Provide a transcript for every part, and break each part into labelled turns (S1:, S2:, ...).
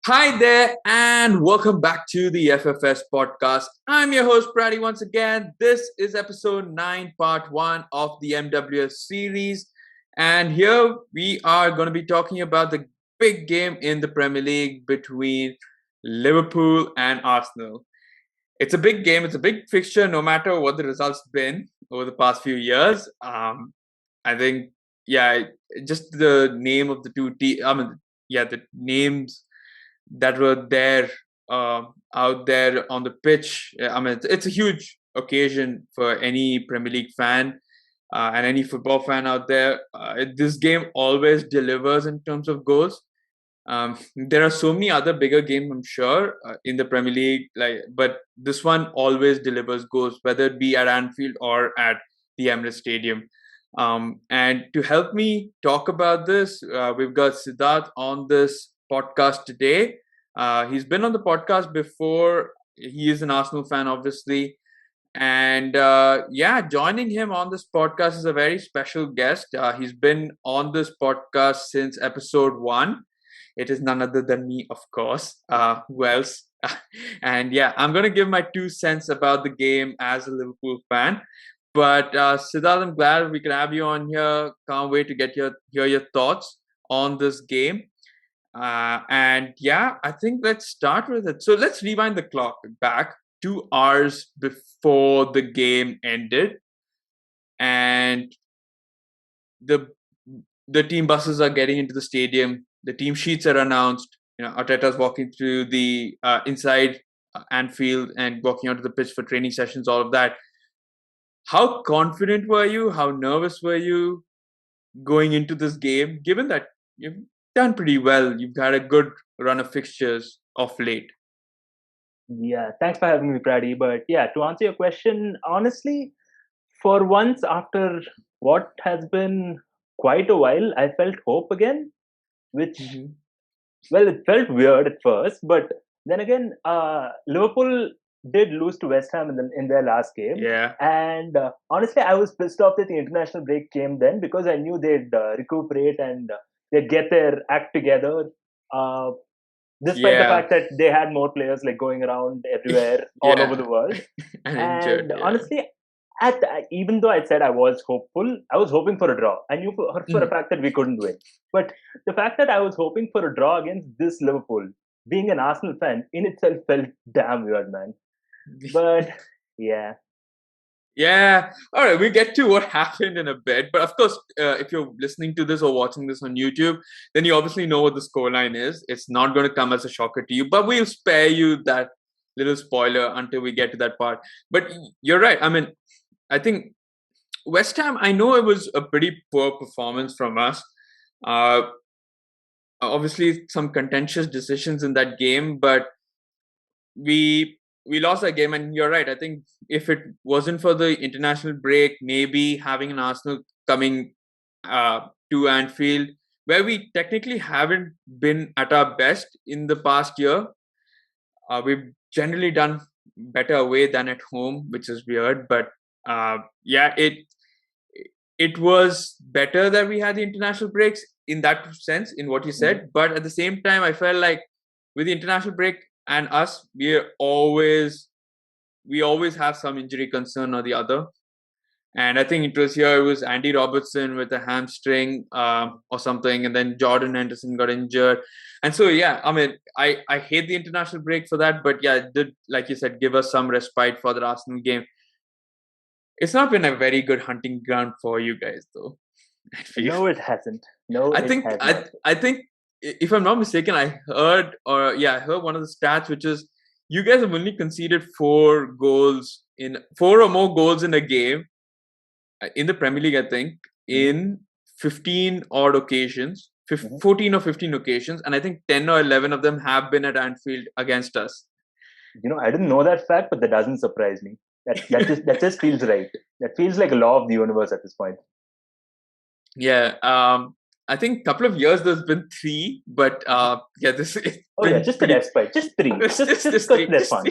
S1: Hi there, and welcome back to the FFS podcast. I'm your host, Praddy, once again. This is episode 9, part 1 of the MWS series. And here we are going to be talking about the big game in the Premier League between Liverpool and Arsenal. It's a big game, it's a big fixture, no matter what the results been over the past few years. I think, just the name of the two teams, the names that were there out there on the pitch. I mean, it's a huge occasion for any Premier League fan and any football fan out there. This game always delivers in terms of goals. There are so many other bigger games, I'm sure, in the Premier League, but this one always delivers goals, whether it be at Anfield or at the Emirates Stadium. And to help me talk about this, we've got Siddharth on this podcast today. He's been on the podcast before. He is an Arsenal fan, obviously. And joining him on this podcast is a very special guest. He's been on this podcast since episode 1. It is none other than me, of course. Who else? And I'm going to give my 2 cents about the game as a Liverpool fan. But Siddharth, I'm glad we can have you on here. Can't wait to hear your thoughts on this game. I think let's start with it. So let's rewind the clock back 2 hours before the game ended, and the team buses are getting into the stadium. The team sheets are announced. Arteta's walking through the inside Anfield and walking onto the pitch for training sessions. All of that. How confident were you? How nervous were you going into this game, given that you've done pretty well? You've had a good run of fixtures of late.
S2: Yeah, thanks for having me, Praddy. But to answer your question, honestly, for once after what has been quite a while, I felt hope again, which, it felt weird at first, but then again, Liverpool did lose to West Ham in their last game.
S1: Yeah.
S2: And honestly, I was pissed off that the international break came then because I knew they'd recuperate and they'd get their act together. Despite the fact that they had more players going around everywhere, all over the world.
S1: and injured,
S2: honestly, even though I said I was hopeful, I was hoping for a draw. I knew for a fact that we couldn't win. But the fact that I was hoping for a draw against this Liverpool, being an Arsenal fan, in itself felt damn weird, man. But yeah.
S1: Yeah. All right. We'll get to what happened in a bit. But of course, if you're listening to this or watching this on YouTube, then you obviously know what the scoreline is. It's not going to come as a shocker to you, but we'll spare you that little spoiler until we get to that part. But you're right. I mean, I think West Ham, I know it was a pretty poor performance from us. Obviously, some contentious decisions in that game, but we lost that game. And you're right. I think if it wasn't for the international break, maybe having an Arsenal coming to Anfield, where we technically haven't been at our best in the past year, we've generally done better away than at home, which is weird. But it was better that we had the international breaks in that sense, in what you said. But at the same time, I felt like with the international break and us, we always have some injury concern or the other. And I think it was Andy Robertson with a hamstring or something, and then Jordan Henderson got injured. And so, I mean, I hate the international break for that, but it did, like you said, give us some respite for the Arsenal game. It's not been a very good hunting ground for you guys, though.
S2: No, it hasn't. No,
S1: I think, if I'm not mistaken, I heard one of the stats, which is you guys have only conceded 4 or more goals in a game in the Premier League, I think, in 15 odd occasions, 14 or 15 occasions, and I think 10 or 11 of them have been at Anfield against us.
S2: I didn't know that fact, but that doesn't surprise me. That just feels right. That feels like a law of the universe at this point.
S1: Yeah. I think a couple of years there's been 3, but this is.
S2: Just the respite. Just 3. Just 3. That's fun.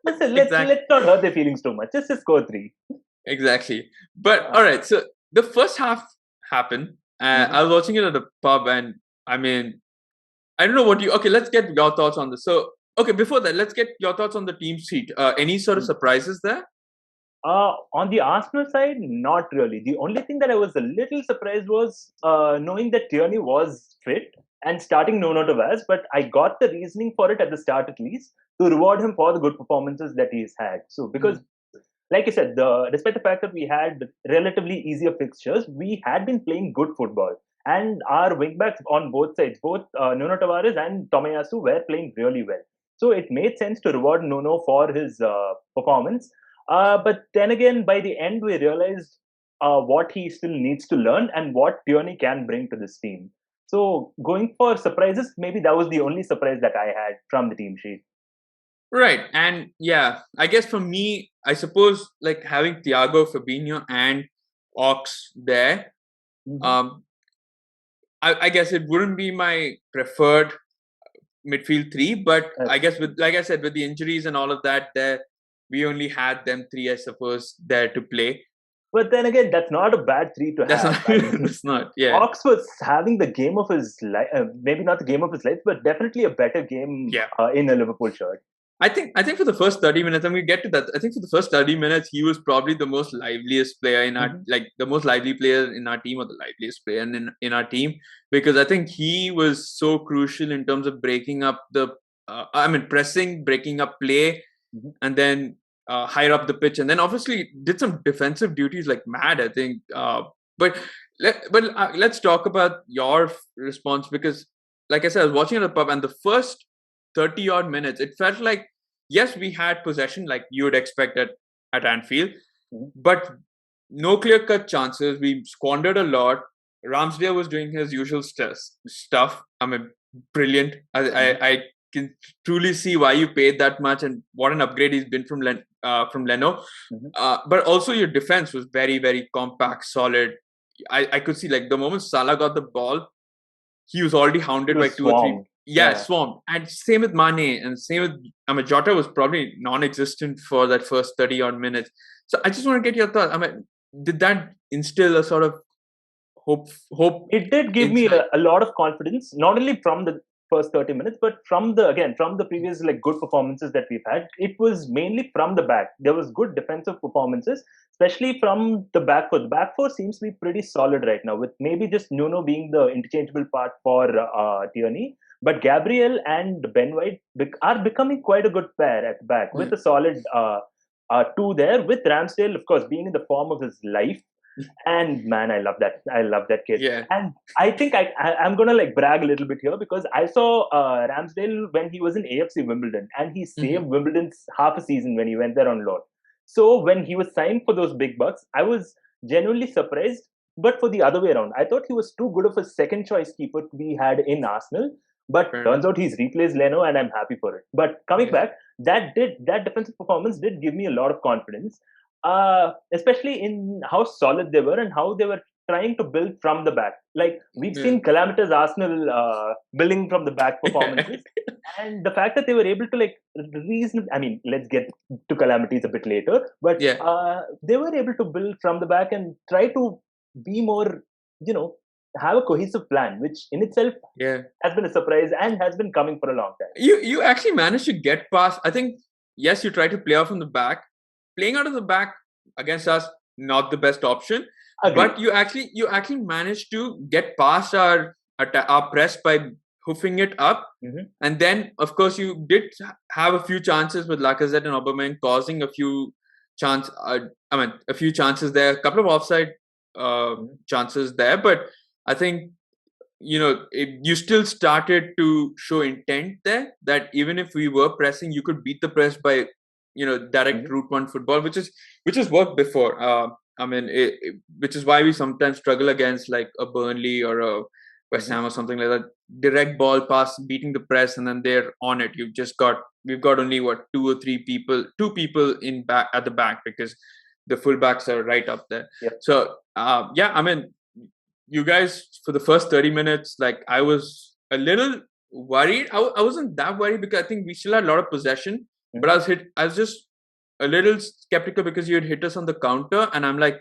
S2: Let's not hurt their feelings too much. Just score 3.
S1: Exactly. But all right. So the first half happened. I was watching it at a pub, and I mean, I don't know what you. Okay, let's get your thoughts on this. So, okay, before that, let's get your thoughts on the team sheet. Any sort of surprises there?
S2: On the Arsenal side, not really. The only thing that I was a little surprised was knowing that Tierney was fit and starting Nuno Tavares, but I got the reasoning for it at the start at least to reward him for the good performances that he's had. So because, like I said, despite the fact that we had relatively easier fixtures, we had been playing good football. And our wingbacks on both sides, both Nuno Tavares and Tomiyasu, were playing really well. So it made sense to reward Nuno for his performance. But then again, by the end, we realized what he still needs to learn and what Tierney can bring to this team. So going for surprises, maybe that was the only surprise that I had from the team sheet.
S1: Right. And yeah, I guess for me, I suppose like having Thiago, Fabinho, and Ox there, I guess it wouldn't be my preferred midfield three, but I guess with, like I said, with the injuries and all of that, there we only had them three, I suppose, there to play.
S2: But then again, that's not a bad three to
S1: That's
S2: have.
S1: not, that's not. Yeah.
S2: Ox was having the game of his life, maybe not the game of his life, but definitely a better game in a Liverpool shirt.
S1: I think for the first 30 minutes, and we get to that. I think for the first 30 minutes, he was probably the most liveliest player in our like the most lively player in our team, or the liveliest player in our team, because I think he was so crucial in terms of breaking up the pressing, breaking up play, and then higher up the pitch, and then obviously did some defensive duties like mad. I think, but let's talk about your response, because, like I said, I was watching at the pub, and the first 30 odd minutes, it felt like, yes, we had possession like you would expect at Anfield, but no clear cut chances. We squandered a lot. Ramsdale was doing his usual stuff. I mean, brilliant. I can truly see why you paid that much and what an upgrade he's been from Leno. But also your defense was very, very compact, solid. I could see, like, the moment Salah got the ball, he was already hounded by two or three. Yeah, swarmed. And same with Mane, and same with Jota was probably non-existent for that first 30 odd minutes. So I just want to get your thoughts. Did that instill a sort of hope?
S2: It did give me a lot of confidence, not only from the first 30 minutes, but from the previous like good performances that we've had. It was mainly from the back. There was good defensive performances, especially from the back four. The back four seems to be pretty solid right now, with maybe just Nuno being the interchangeable part for Tierney. But Gabriel and Ben White are becoming quite a good pair at the back, with a solid two there, with Ramsdale, of course, being in the form of his life. And man, I love that. I love that kid.
S1: Yeah.
S2: And I think I'm gonna like brag a little bit here, because I saw Ramsdale when he was in AFC Wimbledon, and he saved Wimbledon's half a season when he went there on loan. So when he was signed for those big bucks, I was genuinely surprised. But for the other way around, I thought he was too good of a second choice keeper to be had in Arsenal. But turns out he's replaced Leno, and I'm happy for it. But coming back, that defensive performance did give me a lot of confidence. Especially in how solid they were and how they were trying to build from the back. Like, we've seen calamitous Arsenal building from the back performances. And the fact that they were able to like let's get to calamities a bit later, but they were able to build from the back and try to be more, have a cohesive plan, which in itself has been a surprise and has been coming for a long time.
S1: You actually managed to get past. I think, yes, you try to play off from the back. Playing out of the back against us, not the best option.
S2: Agreed.
S1: But you actually managed to get past our press by hoofing it up. And then, of course, you did have a few chances with Lacazette and Aubameyang causing a few chances there, a couple of offside chances there. But I think, you still started to show intent there, that even if we were pressing, you could beat the press by direct route one football, which has worked before. Which is why we sometimes struggle against like a Burnley or a West Ham or something like that. Direct ball pass, beating the press, and then they're on it. We've got only two people in back at the back, because the fullbacks are right up there.
S2: Yep.
S1: So you guys, for the first 30 minutes, like, I was a little worried. I wasn't that worried, because I think we still had a lot of possession. But I was just a little skeptical, because you had hit us on the counter, and I'm like,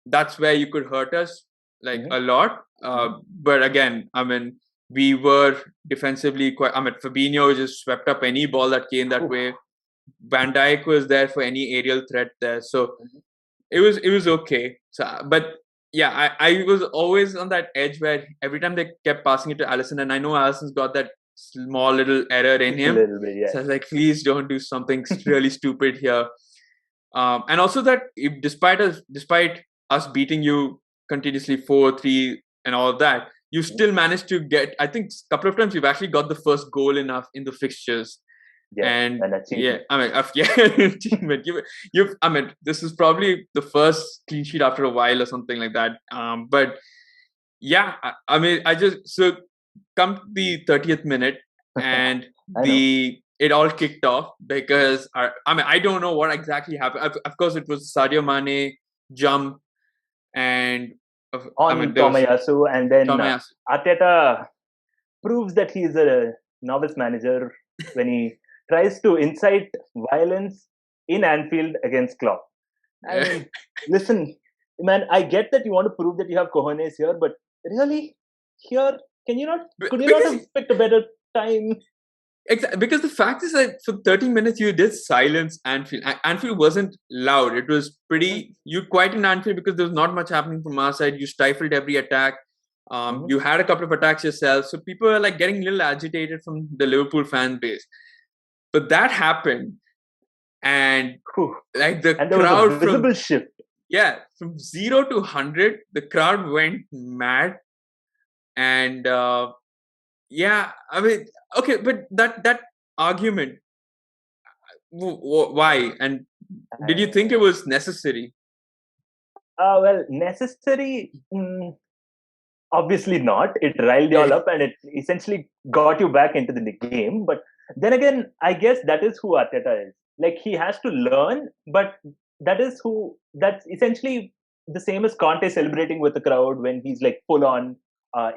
S1: that's where you could hurt us like a lot. But again, we were defensively quite. I mean, Fabinho just swept up any ball that came that way. Van Dijk was there for any aerial threat there, so it was okay. So, but yeah, I was always on that edge where every time they kept passing it to Alisson, and I know Alisson's got that small little error in him.
S2: A little bit, yeah.
S1: So I was like, please don't do something really stupid here. And also that despite us beating you continuously 4-3 and all of that, you still managed to get. I think a couple of times you've actually got the first goal in the fixtures.
S2: Yeah,
S1: and
S2: yeah,
S1: I mean, achievement. I mean, this is probably the first clean sheet after a while or something like that. But yeah, I mean, so come to the 30th minute and it all kicked off because I don't know what exactly happened. Of course, it was Sadio Mane jump and
S2: Tomiyasu, and then Arteta proves that he's a novice manager when he tries to incite violence in Anfield against Klopp. I mean, listen, man, I get that you want to prove that you have cojones here, but really, here, could you not have picked a better time?
S1: Exactly, because the fact is that for 30 minutes you did silence Anfield. Anfield wasn't loud. It was pretty. You quite in Anfield because there was not much happening from our side. You stifled every attack. You had a couple of attacks yourself, so people are like getting a little agitated from the Liverpool fan base. But that happened, and like the crowd
S2: was a visible shift.
S1: Yeah, from 0 to 100, the crowd went mad, and yeah, I mean, okay, but that argument, why? And did you think it was necessary?
S2: Well, necessary. Obviously not. It riled you all up and it essentially got you back into the game. But then again, I guess that is who Arteta is. Like, he has to learn, but that's essentially the same as Conte celebrating with the crowd when he's like full on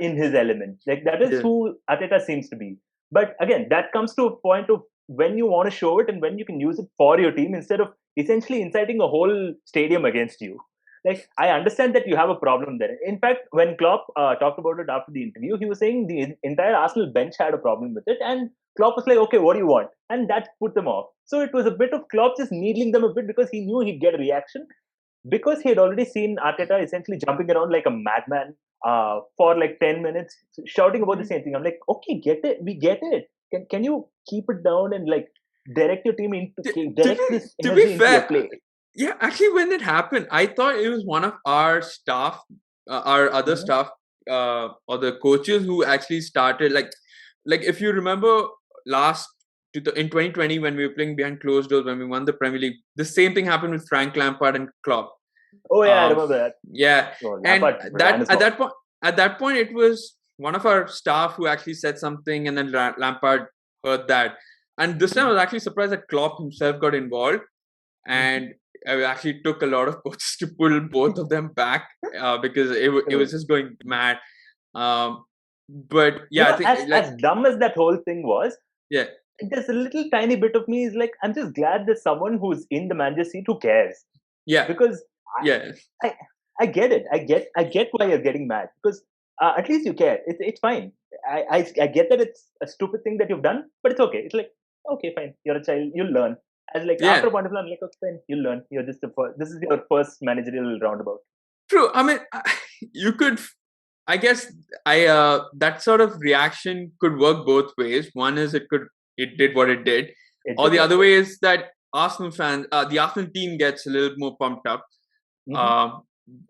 S2: in his element. Like, that is who Arteta seems to be. But again, that comes to a point of when you want to show it and when you can use it for your team instead of essentially inciting a whole stadium against you. Like, I understand that you have a problem there. In fact, when Klopp talked about it after the interview, he was saying the entire Arsenal bench had a problem with it. And Klopp was like, okay, what do you want? And that put them off. So it was a bit of Klopp just needling them a bit because he knew he'd get a reaction. Because he had already seen Arteta essentially jumping around like a madman for like 10 minutes, shouting about the same thing. I'm like, okay, we get it. Can you keep it down and like direct your team direct this energy into your play?
S1: Yeah, actually, when it happened, I thought it was one of our staff, our other staff, or the coaches who actually started. Like if you remember in 2020 when we were playing behind closed doors when we won the Premier League, the same thing happened with Frank Lampard and Klopp.
S2: Oh yeah, I remember that.
S1: Yeah, and at that point, it was one of our staff who actually said something, and then Lampard heard that. And this time, I was actually surprised that Klopp himself got involved, and it actually took a lot of coaches to pull both of them back because it was just going mad. But yeah,
S2: I think as dumb as that whole thing was,
S1: yeah,
S2: there's a little tiny bit of me is like, I'm just glad there's someone who's in the manager seat who cares.
S1: Yeah,
S2: because I get it. I get why you're getting mad because at least you care. It's fine. I get that it's a stupid thing that you've done, but it's okay. It's like, okay, fine. You're a child. You'll learn. As like after a point of time, I'm like, okay, fine. You'll learn. You're just this is your first managerial roundabout.
S1: True. I mean, you could. I guess that sort of reaction could work both ways. One is it did what it did, or the other way is that Arsenal fans, the Arsenal team gets a little more pumped up.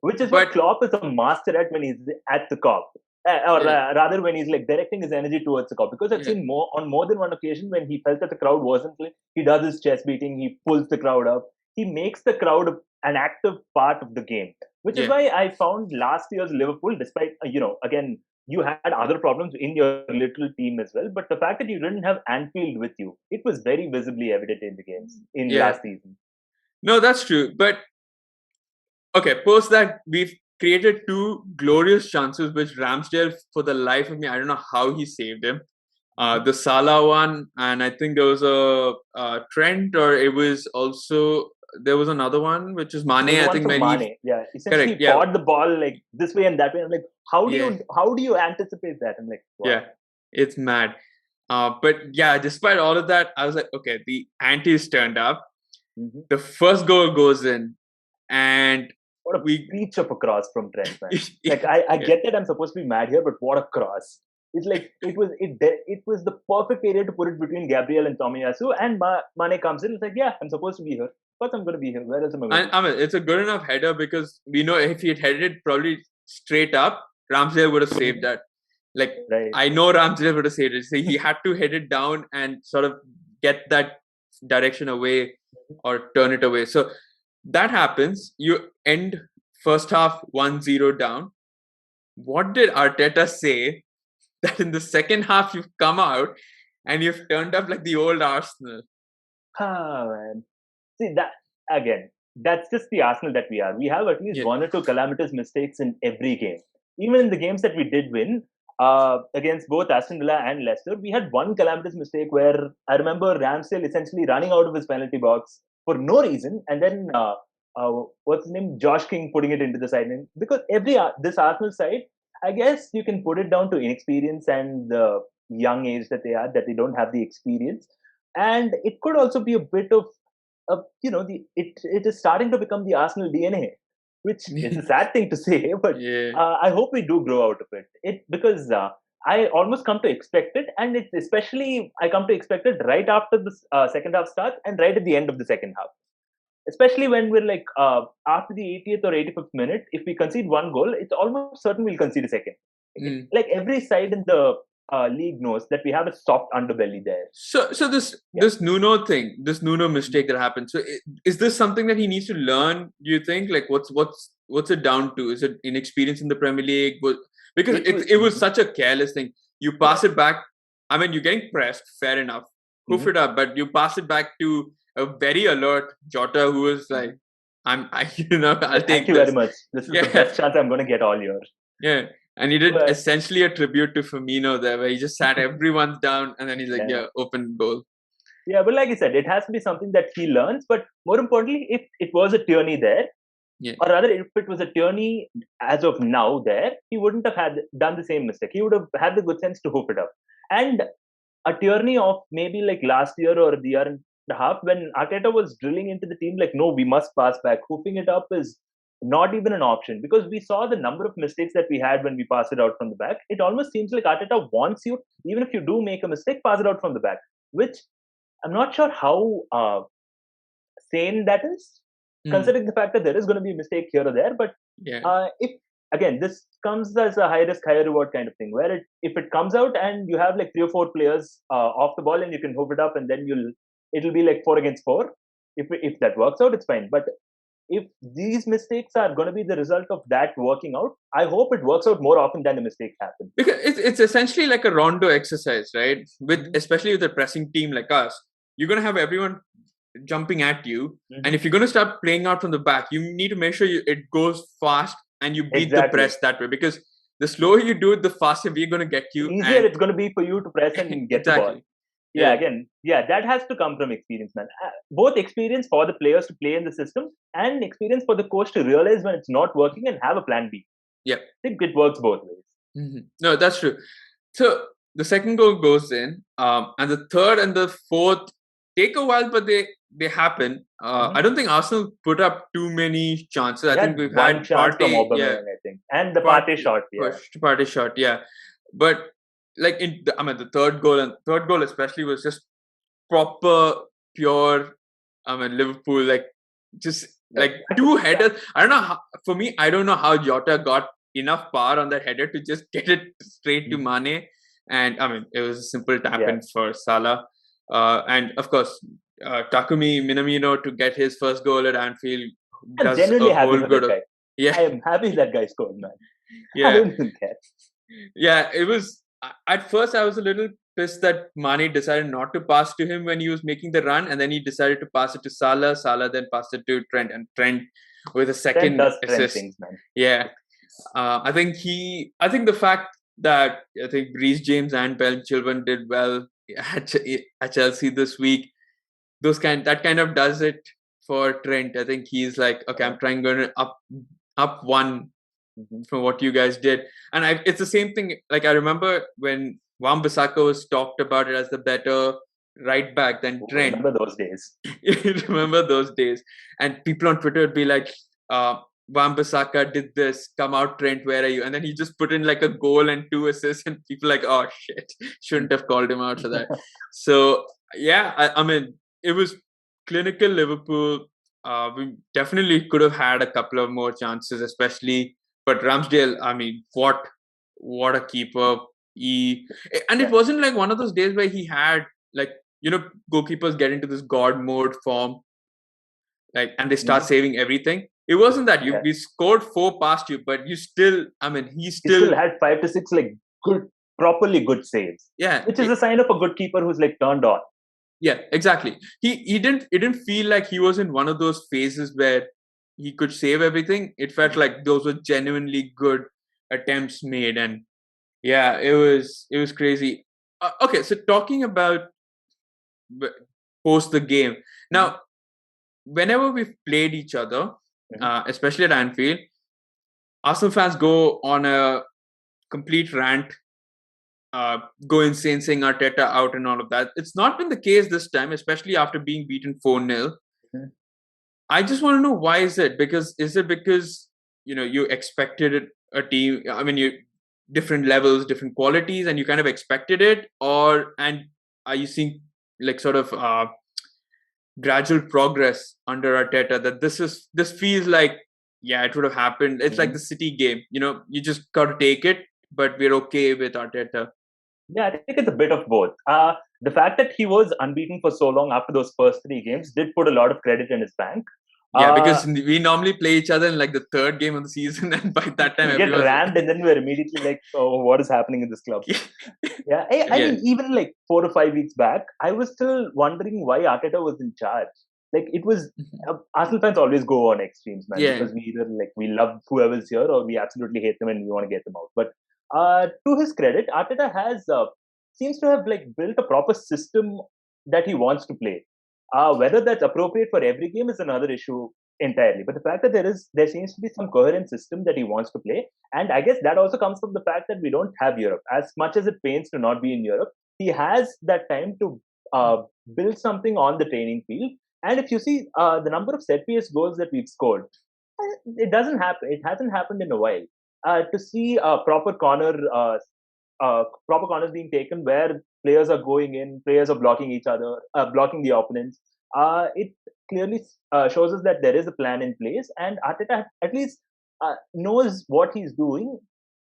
S2: Which is what Klopp is a master at when he's at the Kop. Rather when he's like directing his energy towards the Kop. Because I've seen on more than one occasion when he felt that the crowd wasn't like, he does his chest beating, he pulls the crowd up. He makes the crowd an active part of the game. Which is why I found last year's Liverpool, despite, again, you had other problems in your little team as well. But the fact that you didn't have Anfield with you, it was very visibly evident in the games in last season.
S1: No, that's true. But okay, post that, we've created two glorious chances, which Ramsdale, for the life of me, I don't know how he saved him. The Salah one, and I think there was a Trent, or it was also, there was another one, which is Mane, I think.
S2: Mane, essentially he fought the ball like this way and that way. I'm like, How do you anticipate that? I'm like, wow.
S1: Yeah, it's mad. But yeah, despite all of that, I was like, okay, the antes turned up.
S2: Mm-hmm.
S1: The first goal goes in, and
S2: What a reach of a cross from Trent, man. Like I
S1: yeah.
S2: get that I'm supposed to be mad here, but what a cross! It's like it was the perfect area to put it between Gabriel and Tomiyasu, and Mane comes in. It's like, yeah, I'm supposed to be here. Of course, I'm going to be here. Where else am I going to
S1: And
S2: be?
S1: I mean, it's a good enough header because we know if he had headed it probably straight up, Ramsdale would have saved that. Like,
S2: Right.
S1: I know Ramsdale would have saved it. So he had to head it down and sort of get that direction away or turn it away. So that happens. You end first half 1-0 down. What did Arteta say that in the second half you've come out and you've turned up like the old Arsenal?
S2: Ah, man. See that again. That's just the Arsenal that we are. We have at least one or two calamitous mistakes in every game. Even in the games that we did win against both Aston Villa and Leicester, we had one calamitous mistake where I remember Ramsdale essentially running out of his penalty box for no reason, and then what's his name, Josh King putting it into the side. Because this Arsenal side, I guess you can put it down to inexperience and the young age that they are, that they don't have the experience, and it could also be a bit of it is starting to become the Arsenal DNA, which is a sad thing to say, but I hope we do grow out of it. Because I almost come to expect it, and it's especially I come to expect it right after the second half starts and right at the end of the second half. Especially when we're like after the 80th or 85th minute, if we concede one goal, it's almost certain we'll concede a second. Like every side in the league knows that we have a soft underbelly there.
S1: So this Nuno thing, this Nuno mistake that happened. So is this something that he needs to learn? Do you think? Like what's it down to? Is it inexperience in the Premier League? Because it was such a careless thing. You pass it back. I mean, you're getting pressed. Fair enough. Hoof it up, but you pass it back to a very alert Jota who was like, I'll take this.
S2: Thank you very much. This is the best chance I'm going to get all year.
S1: Yeah. And he did essentially a tribute to Firmino there, where he just sat everyone down and then he's like, open goal.
S2: Yeah, but like I said, it has to be something that he learns. But more importantly, if it was a Tierney there, or rather, if it was a Tierney as of now there, he wouldn't have done the same mistake. He would have had the good sense to hoof it up. And a Tierney of maybe like last year or the year and a half, when Arteta was drilling into the team, like, no, we must pass back. Hoofing it up is not even an option, because we saw the number of mistakes that we had when we passed it out from the back. It almost seems like Arteta wants you, even if you do make a mistake, pass it out from the back, which I'm not sure how sane that is, considering the fact that there is going to be a mistake here or there. But if, again, this comes as a high risk, high reward kind of thing, where if it comes out and you have like 3 or 4 players off the ball and you can hoof it up, and then it'll be like 4 against 4. If that works out, it's fine. But if these mistakes are going to be the result of that working out, I hope it works out more often than the mistakes happen.
S1: Because it's essentially like a rondo exercise, right? Especially with a pressing team like us, you're going to have everyone jumping at you. And if you're going to start playing out from the back, you need to make sure it goes fast and you beat the press that way. Because the slower you do it, the faster we're going to get you.
S2: The easier it's going to be for you to press and get the ball. That has to come from experience, man. Both experience for the players to play in the system and experience for the coach to realize when it's not working and have a plan B.
S1: Yeah.
S2: I think it works both ways.
S1: No, that's true. So the second goal goes in, and the third and the fourth take a while, but they happen. I don't think Arsenal put up too many chances. I think we've had
S2: chance from Aubameyang, I think, and the Partey shot.
S1: Partey shot, but like the third goal especially was just proper pure. Liverpool, like just like 2 headers. I don't know how, for me, I don't know how Jota got enough power on that header to just get it straight to Mane. And it was a simple tap in for Salah. And of course, Takumi Minamino to get his first goal at Anfield.
S2: I'm genuinely happy with that guy. I am happy that guy scored, man. I don't even care.
S1: Yeah, it was. At first, I was a little pissed that Mane decided not to pass to him when he was making the run, and then he decided to pass it to Salah. Salah then passed it to Trent, and Trent with a second assist.
S2: Things, man.
S1: Yeah, I think the fact that Reece James and Ben Chilwell did well at Chelsea this week, that kind of does it for Trent. I think he's like, okay, I'm going to up one from what you guys did. And it's the same thing. Like I remember when Wan-Bissaka was talked about it as the better right back than Trent.
S2: Remember those days?
S1: You remember those days? And people on Twitter would be like, Wan-Bissaka did this, come out Trent, where are you? And then he just put in like a goal and 2 assists, and people like, oh shit, shouldn't have called him out for that. So yeah, I mean, it was clinical Liverpool. We definitely could have had a couple of more chances, especially. But Ramsdale, I mean, what a keeper! It wasn't like one of those days where he had like, goalkeepers get into this god mode form, like, and they start saving everything. It wasn't that we scored 4 past you, but you still, I mean, he still
S2: had 5 to 6 like properly good saves.
S1: Yeah,
S2: which is a sign of a good keeper who's like turned on.
S1: Yeah, exactly. It didn't feel like he was in one of those phases where he could save everything. It felt like those were genuinely good attempts made, and yeah, it was crazy. Okay, so talking about post the game now, whenever we've played each other, especially at Anfield, Arsenal fans go on a complete rant, go insane saying Arteta out and all of that. It's not been the case this time, especially after being beaten 4-0. I just want to know, why is it? Is it because you expected a team? I mean, you different levels, different qualities, and you kind of expected it, and are you seeing like sort of gradual progress under Arteta? That this feels like, yeah, it would have happened. It's like the City game. You just got to take it, but we're okay with Arteta.
S2: Yeah, I think it's a bit of both. The fact that he was unbeaten for so long after those first 3 games did put a lot of credit in his bank.
S1: Yeah, because we normally play each other in like the 3rd game of the season, and by that time
S2: we get rammed, and then we're immediately like, "Oh, what is happening in this club?" Yeah, I mean, even like 4 or 5 weeks back, I was still wondering why Arteta was in charge. Like, it was Arsenal fans always go on extremes, man, because we either like we love whoever's here, or we absolutely hate them and we want to get them out. But to his credit, Arteta has seems to have like built a proper system that he wants to play. Whether that's appropriate for every game is another issue entirely. But the fact that there seems to be some coherent system that he wants to play, and I guess that also comes from the fact that we don't have Europe. As much as it pains to not be in Europe, he has that time to build something on the training field. And if you see the number of set piece goals that we've scored, it doesn't happen. It hasn't happened in a while. To see proper corners being taken where players are going in, players are blocking each other, blocking the opponents. It clearly shows us that there is a plan in place, and Arteta at least knows what he's doing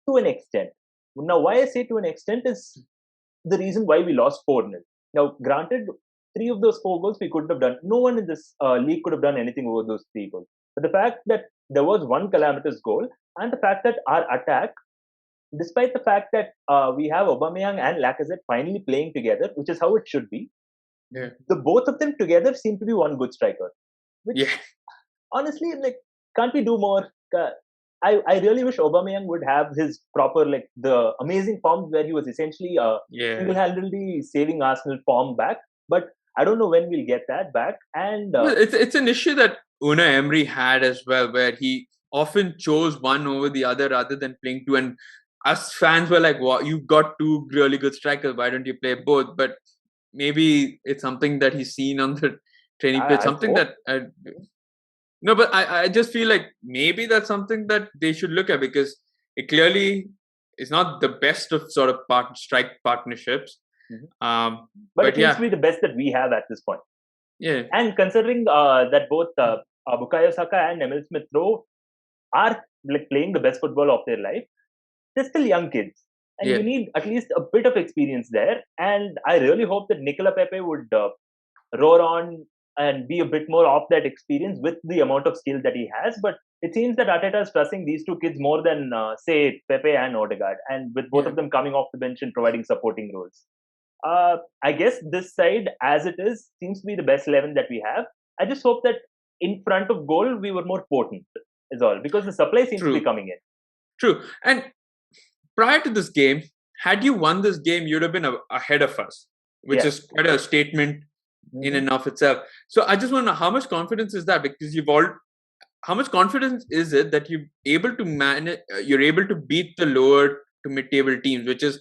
S2: to an extent. Now, why I say to an extent is the reason why we lost 4-0. Now, granted, 3 of those 4 goals we couldn't have done. No one in this league could have done anything over those 3 goals. But the fact that there was one calamitous goal, and the fact that our attack, despite the fact that we have Aubameyang and Lacazette finally playing together, which is how it should be, the both of them together seem to be one good striker. Which, honestly, like, can't we do more? I really wish Aubameyang would have his proper, like, the amazing form where he was essentially single-handedly saving Arsenal form back. But I don't know when we'll get that back. And
S1: it's an issue that Unai Emery had as well, where he often chose one over the other rather than playing 2. And us fans were like, "Wow, you've got 2 really good strikers. Why don't you play both?" But maybe it's something that he's seen on the training pitch. Something that no, but I just feel like maybe that's something that they should look at, because it clearly is not the best of sort of strike partnerships.
S2: But it seems to be the best that we have at this point.
S1: Yeah.
S2: And considering that both Bukayo Saka and Emil Smith-Rowe are like playing the best football of their life, they're still young kids. And you need at least a bit of experience there. And I really hope that Nicola Pepe would roar on and be a bit more of that experience with the amount of skill that he has. But it seems that Arteta is trusting these 2 kids more than, say, Pepe and Odegaard, and with both of them coming off the bench and providing supporting roles. I guess this side, as it is, seems to be the best 11 that we have. I just hope that in front of goal, we were more potent, is all, because the supply seems to be coming in.
S1: True. And prior to this game, had you won this game, you'd have been ahead of us, which is quite a statement in and of itself. So I just want to know, how much confidence is that? Because how much confidence is it that you're able to manage, you're able to beat the lower to mid-table teams, which is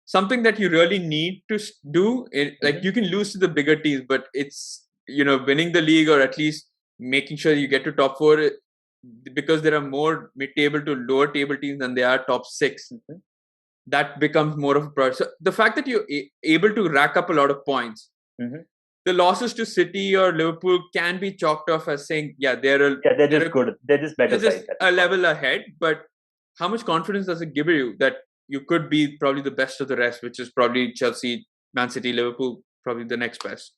S1: something that you really need to do. Like you can lose to the bigger teams, but it's, winning the league or at least making sure you get to top four, because there are more mid-table to lower table teams than there are top 6. That becomes more of a problem. So the fact that you're able to rack up a lot of points, the losses to City or Liverpool can be chalked off as saying, they're
S2: just good. They're just better.
S1: They're just a level ahead. But how much confidence does it give you that you could be probably the best of the rest, which is probably Chelsea, Man City, Liverpool, probably the next best?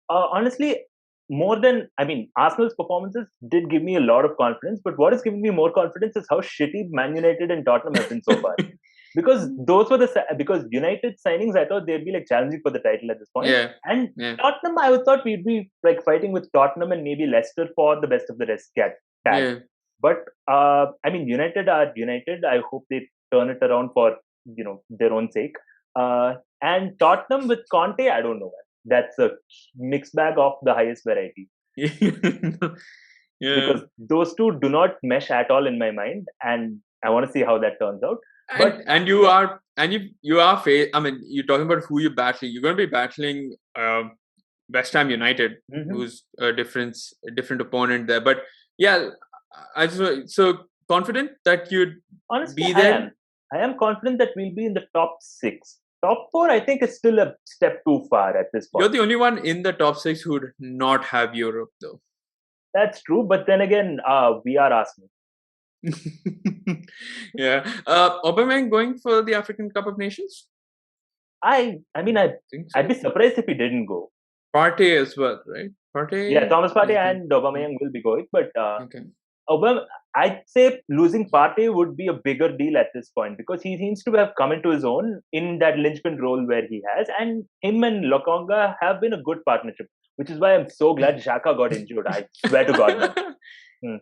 S2: Honestly, Arsenal's performances did give me a lot of confidence, but what is giving me more confidence is how shitty Man United and Tottenham have been so far. Because because United signings, I thought they'd be like challenging for the title at this point. And Tottenham, I thought we'd be like fighting with Tottenham and maybe Leicester for the best of the rest tag. But United are United. I hope they turn it around for their own sake. And Tottenham with Conte, I don't know. That's a mixed bag of the highest variety. Because those two do not mesh at all in my mind, and I want to see how that turns out.
S1: You're talking about who you're battling. You're going to be battling West Ham United, who's a different opponent there. But so confident that you'd be there.
S2: I am confident that we'll be in the top 6. Top 4, I think, is still a step too far at this point.
S1: You're the only one in the top 6 who would not have Europe, though.
S2: That's true, but then again, we are Arsenal.
S1: Aubameyang going for the African Cup of Nations?
S2: I'd be surprised if he didn't go.
S1: Partey as well, right?
S2: Thomas Partey and Aubameyang will be going, but I'd say losing Partey would be a bigger deal at this point, because he seems to have come into his own in that linchpin role where he has, and him and Lokonga have been a good partnership, which is why I'm so glad Xhaka got injured. I swear to God, man.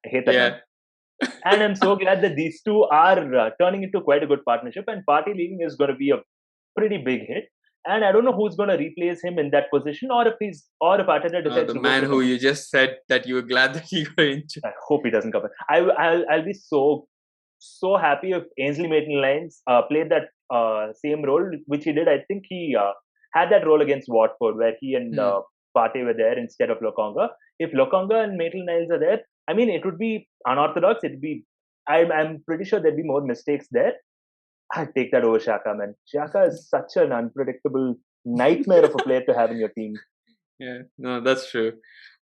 S2: I hate that man. And I'm so glad that these two are turning into quite a good partnership, and Partey leaving is going to be a pretty big hit. And I don't know who's going to replace him in that position, or if Arteta decides
S1: the man who you just said that you were glad that he got injured.
S2: I hope he doesn't come back. I'll be so happy if Ainsley Maitland-Niles played that same role, which he did. I think he had that role against Watford, where he and Partey were there instead of Lokonga. If Lokonga and Maitland-Niles are there, it would be unorthodox. I'm pretty sure there'd be more mistakes there. I'd take that over Xhaka, man. Xhaka is such an unpredictable nightmare of a player to have in your team.
S1: Yeah, no, that's true.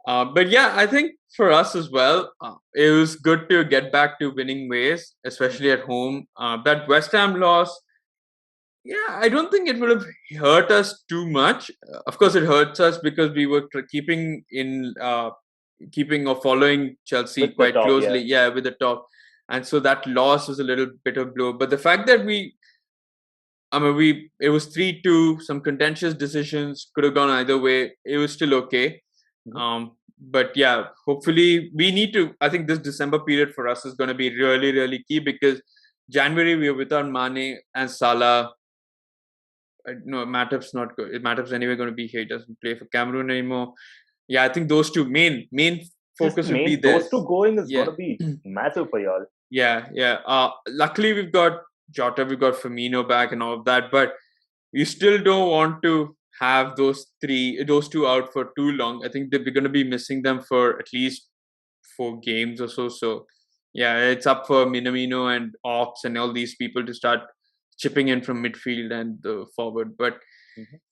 S1: But I think for us as well, it was good to get back to winning ways, especially at home. That West Ham loss, I don't think it would have hurt us too much. Of course, it hurts us because we were keeping or following Chelsea with quite closely. With the top. And so that loss was a little bit of blow. But the fact that it was 3-2, some contentious decisions, could have gone either way. It was still okay. But hopefully I think this December period for us is going to be really, really key, because January we are without Mane and Salah. No, Matip's not good. Matip's anyway going to be here. He doesn't play for Cameroon anymore. I think those two main focus will be there.
S2: Those two going is going to be massive for y'all.
S1: Luckily, we've got Jota, we've got Firmino back and all of that, but you still don't want to have those two out for too long. I think that we're going to be missing them for at least 4 games or so. So, it's up for Minamino and Ox and all these people to start chipping in from midfield and the forward. But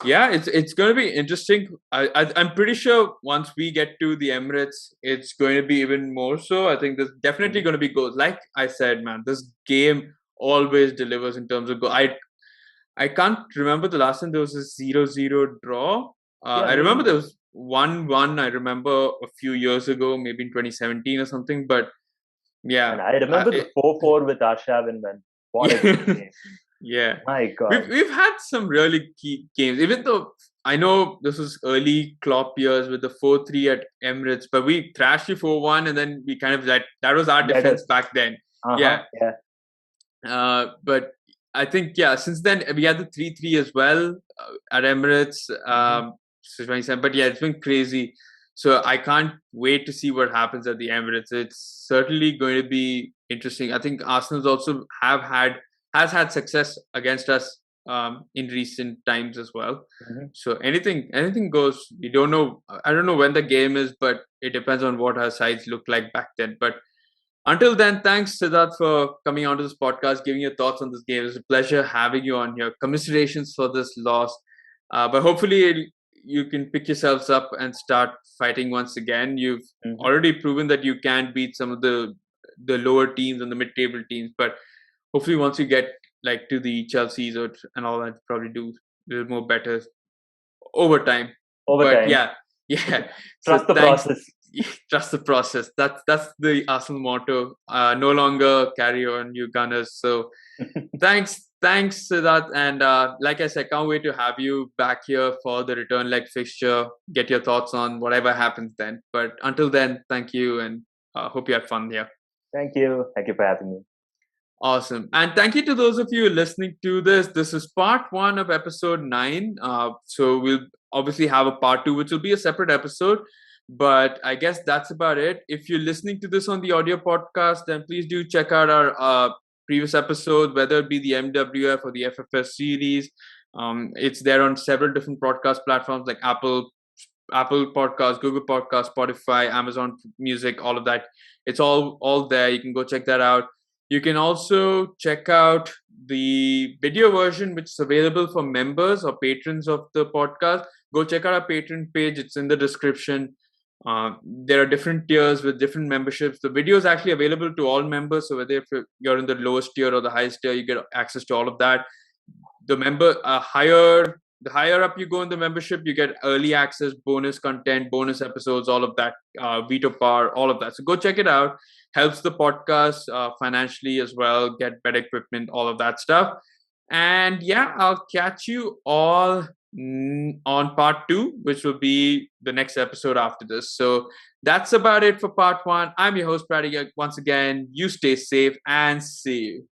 S1: it's going to be interesting. I'm pretty sure once we get to the Emirates, it's going to be even more so. I think there's definitely going to be goals. Like I said, man, this game always delivers in terms of goal. I can't remember the last time there was a 0-0 draw. I remember there was 1-1. I remember a few years ago, maybe in 2017 or something. But
S2: and I remember the 4-4 with Arshavin, man. What a game. My God.
S1: We've had some really key games, even though I know this was early Klopp years with the 4-3 at Emirates, but we thrashed you 4-1, and then we kind of that was our defense back then. But I think since then we had the 3-3 as well at Emirates. But it's been crazy. So I can't wait to see what happens at the Emirates. It's certainly going to be interesting. I think Arsenal's also has had success against us in recent times as well.
S2: Mm-hmm.
S1: So anything goes. We don't know. I don't know when the game is, but it depends on what our sides look like back then. But until then, thanks Siddharth for coming onto this podcast, giving your thoughts on this game. It's a pleasure having you on here. Commiserations for this loss, but hopefully you can pick yourselves up and start fighting once again. You've already proven that you can beat some of the lower teams and the mid-table teams, but hopefully once you get like to the Chelsea's and all that, probably do a little more better over time. But yeah.
S2: Trust the process.
S1: Trust the process. That's the Arsenal motto. No longer carry on, you Gunners. So thanks Siddharth, and like I said, can't wait to have you back here for the return leg fixture. Get your thoughts on whatever happens then. But until then, thank you, and hope you had fun here.
S2: Thank you for having me.
S1: Awesome. And thank you to those of you listening to this. This is part 1 of episode 9. So we'll obviously have a part 2, which will be a separate episode. But I guess that's about it. If you're listening to this on the audio podcast, then please do check out our previous episodes, whether it be the MWF or the FFS series. It's there on several different broadcast platforms like Apple Podcasts, Google Podcasts, Spotify, Amazon Music, all of that. It's all there. You can go check that out. You can also check out the video version, which is available for members or patrons of the podcast. Go check out our Patreon page. It's in the description. There are different tiers with different memberships. The video is actually available to all members. So whether if you're in the lowest tier or the highest tier, you get access to all of that. The higher up you go in the membership, you get early access, bonus content, bonus episodes, all of that, veto power, all of that. So go check it out. Helps the podcast financially as well, get better equipment, all of that stuff. And yeah, I'll catch you all on part 2, which will be the next episode after this. So that's about it for part 1. I'm your host, Praddy. Once again, you stay safe and see you.